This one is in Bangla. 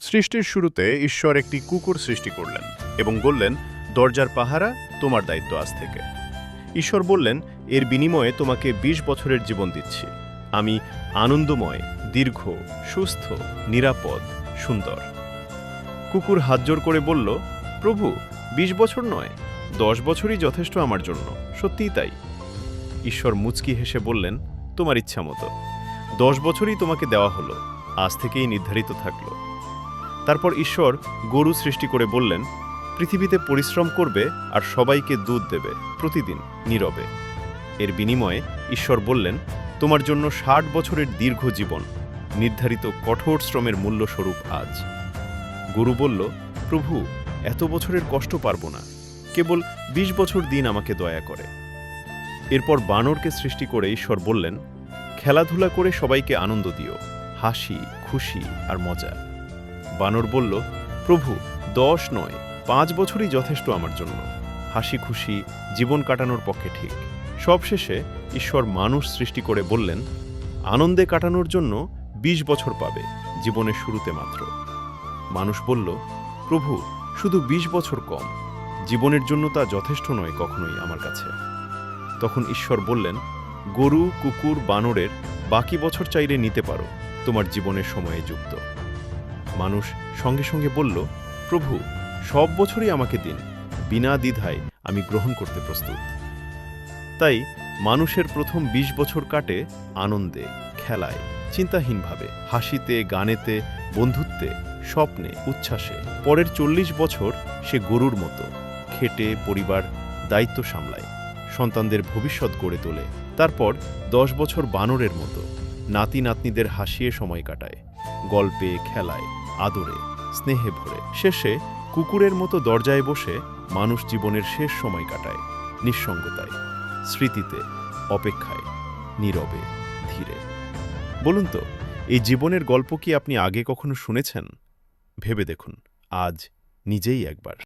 সৃষ্টির শুরুতে ঈশ্বর একটি কুকুর সৃষ্টি করলেন এবং বললেন, দরজার পাহারা তোমার দায়িত্ব আজ থেকে। ঈশ্বর বললেন, এর বিনিময়ে তোমাকে ২০ বছরের জীবন দিচ্ছি। আমি আনন্দময়, দীর্ঘ, সুস্থ, নিরাপদ, সুন্দর। কুকুর হাতজোড় করে বলল, প্রভু, ২০ বছর নয়, ১০ বছরই যথেষ্ট আমার জন্য, সত্যিই তাই। ঈশ্বর মুচকি হেসে বললেন, তোমার ইচ্ছা মতো। ১০ বছরই তোমাকে দেওয়া হলো, আজ থেকেই নির্ধারিত থাকলো। তারপর ঈশ্বর গরু সৃষ্টি করে বললেন, পৃথিবীতে পরিশ্রম করবে আর সবাইকে দুধ দেবে প্রতিদিন নীরবে। এর বিনিময়ে ঈশ্বর বললেন, তোমার জন্য ৬০ বছরের দীর্ঘ জীবন, নির্ধারিত কঠোর শ্রমের মূল্যস্বরূপ আজ। গরু বলল, প্রভু, এত বছরের কষ্ট পারব না, কেবল ২০ বছর দিন আমাকে দয়া করে। এরপর বানরকে সৃষ্টি করে ঈশ্বর বললেন, খেলাধুলা করে সবাইকে আনন্দ দিও, হাসি, খুশি আর মজা। বানর বলল, প্রভু, ১০ নয়, ৫ বছরই যথেষ্ট আমার জন্য, হাসি খুশি জীবন কাটানোর পক্ষে ঠিক। সবশেষে ঈশ্বর মানুষ সৃষ্টি করে বললেন, আনন্দে কাটানোর জন্য ২০ বছর পাবে, জীবনের শুরুতে মাত্র। মানুষ বলল, প্রভু, শুধু ২০ বছর কম, জীবনের জন্য তা যথেষ্ট নয় কখনোই আমার কাছে। তখন ঈশ্বর বললেন, গরু, কুকুর, বানরের বাকি বছর চাইলে নিতে পারো, তোমার জীবনের সময়ে যুক্ত। মানুষ সঙ্গে সঙ্গে বলল, প্রভু, সব বছরই আমাকে দিন, বিনা দ্বিধায় আমি গ্রহণ করতে প্রস্তুত। তাই মানুষের প্রথম ২০ বছর কাটে আনন্দে, খেলায়, চিন্তাহীনভাবে, হাসিতে, গানেতে, বন্ধুত্বে, স্বপ্নে, উচ্ছ্বাসে। পরের ৪০ বছর সে গরুর মতো খেটে পরিবার দায়িত্ব সামলায়, সন্তানদের ভবিষ্যৎ গড়ে তোলে। তারপর ১০ বছর বানরের মতো নাতি নাতনিদের হাসিয়ে সময় কাটায়, গল্পে, খেলায়, আদরে, স্নেহে ভরে। শেষে কুকুরের মতো দরজায় বসে মানুষ জীবনের শেষ সময় কাটায়, নিঃসঙ্গতায়, স্মৃতিতে, অপেক্ষায়, নীরবে, ধীরে। বলুন তো, এই জীবনের গল্প কি আপনি আগে কখনো শুনেছেন? ভেবে দেখুন আজ নিজেই একবার।